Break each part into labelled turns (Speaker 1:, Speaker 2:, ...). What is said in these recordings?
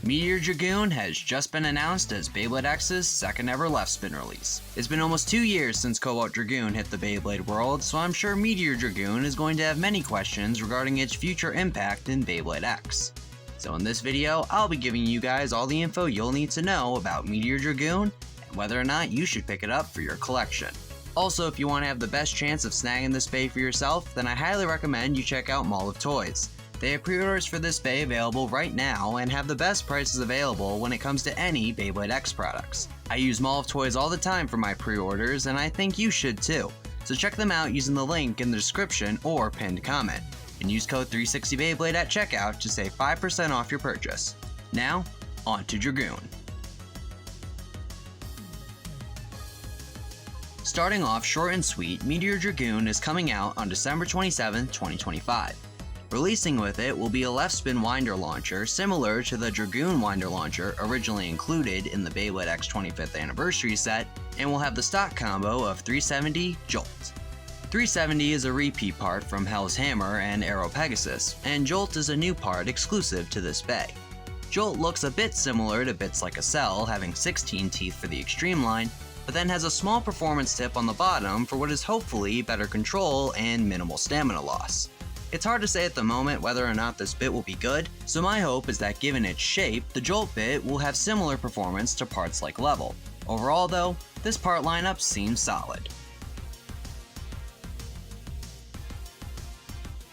Speaker 1: Meteor Dragoon has just been announced as Beyblade X's second ever left spin release. It's been almost 2 years since Cobalt Dragoon hit the Beyblade world, so I'm sure Meteor Dragoon is going to have many questions regarding its future impact in Beyblade X. So in this video, I'll be giving you guys all the info you'll need to know about Meteor Dragoon and whether or not you should pick it up for your collection. Also, if you want to have the best chance of snagging this Bey for yourself, then I highly recommend you check out Mall of Toys. They have pre-orders for this Bey available right now and have the best prices available when it comes to any Beyblade X products. I use Mall of Toys all the time for my pre-orders, and I think you should too. So check them out using the link in the description or pinned comment, and use code 360Beyblade at checkout to save 5% off your purchase. Now, on to Dragoon. Starting off short and sweet, Meteor Dragoon is coming out on December 27, 2025. Releasing with it will be a left spin winder launcher similar to the Dragoon winder launcher originally included in the Beyblade X 25th anniversary set, and will have the stock combo of 370 Jolt. 370 is a repeat part from Hell's Hammer and Aero Pegasus, and Jolt is a new part exclusive to this Bey. Jolt looks a bit similar to Bits Like a Cell, having 16 teeth for the extreme line, but then has a small performance tip on the bottom for what is hopefully better control and minimal stamina loss. It's hard to say at the moment whether or not this bit will be good, so my hope is that given its shape, the Jolt bit will have similar performance to parts like Level. Overall though, this part lineup seems solid.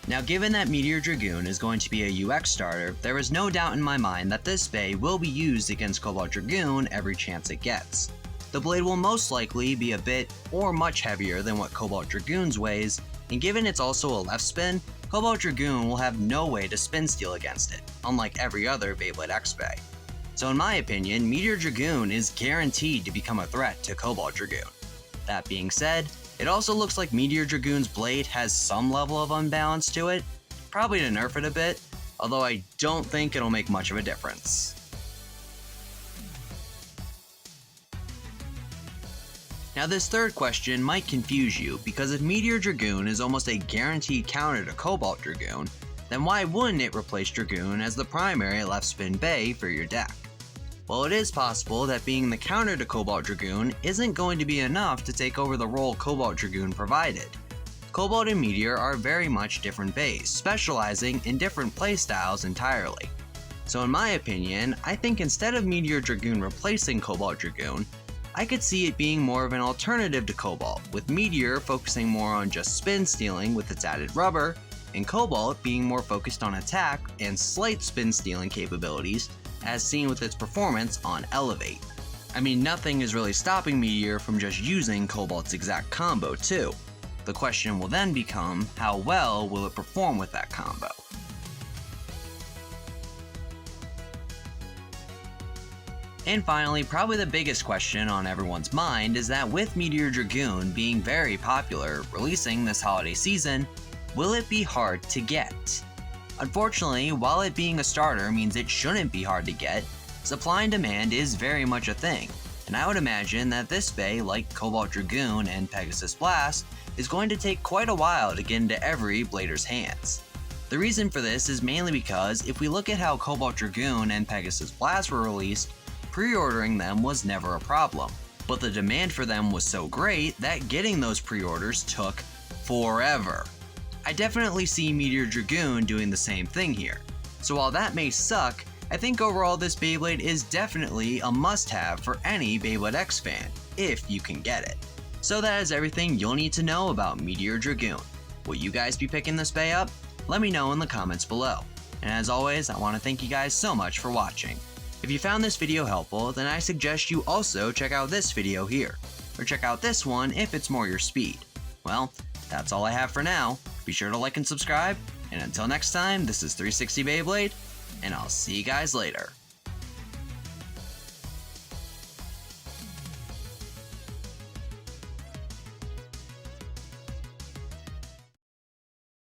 Speaker 1: Now given that Meteor Dragoon is going to be a UX starter, there is no doubt in my mind that this Bey will be used against Cobalt Dragoon every chance it gets. The blade will most likely be a bit or much heavier than what Cobalt Dragoon's weighs, and given it's also a left spin, Cobalt Dragoon will have no way to spin steal against it, unlike every other Beyblade X Bey. So in my opinion, Meteor Dragoon is guaranteed to become a threat to Cobalt Dragoon. That being said, it also looks like Meteor Dragoon's blade has some level of unbalance to it, probably to nerf it a bit, although I don't think it'll make much of a difference. Now this third question might confuse you, because if Meteor Dragoon is almost a guaranteed counter to Cobalt Dragoon, then why wouldn't it replace Dragoon as the primary left spin Bey for your deck? Well, it is possible that being the counter to Cobalt Dragoon isn't going to be enough to take over the role Cobalt Dragoon provided. Cobalt and Meteor are very much different Beys, specializing in different playstyles entirely. So in my opinion, I think instead of Meteor Dragoon replacing Cobalt Dragoon, I could see it being more of an alternative to Cobalt, with Meteor focusing more on just spin stealing with its added rubber, and Cobalt being more focused on attack and slight spin stealing capabilities, as seen with its performance on Elevate. I mean, nothing is really stopping Meteor from just using Cobalt's exact combo too. The question will then become, how well will it perform with that combo? And finally, probably the biggest question on everyone's mind is that with Meteor Dragoon being very popular, releasing this holiday season, will it be hard to get? Unfortunately, while it being a starter means it shouldn't be hard to get, supply and demand is very much a thing, and I would imagine that this Bey, like Cobalt Dragoon and Pegasus Blast, is going to take quite a while to get into every blader's hands. The reason for this is mainly because if we look at how Cobalt Dragoon and Pegasus Blast were released, pre-ordering them was never a problem, but the demand for them was so great that getting those pre-orders took forever. I definitely see Meteor Dragoon doing the same thing here, so while that may suck, I think overall this Beyblade is definitely a must-have for any Beyblade X fan, if you can get it. So that is everything you'll need to know about Meteor Dragoon. Will you guys be picking this Bey up? Let me know in the comments below. And as always, I want to thank you guys so much for watching. If you found this video helpful, then I suggest you also check out this video here, or check out this one if it's more your speed. Well, that's all I have for now. Be sure to like and subscribe, and until next time, this is 360 Beyblade, and I'll see you guys later.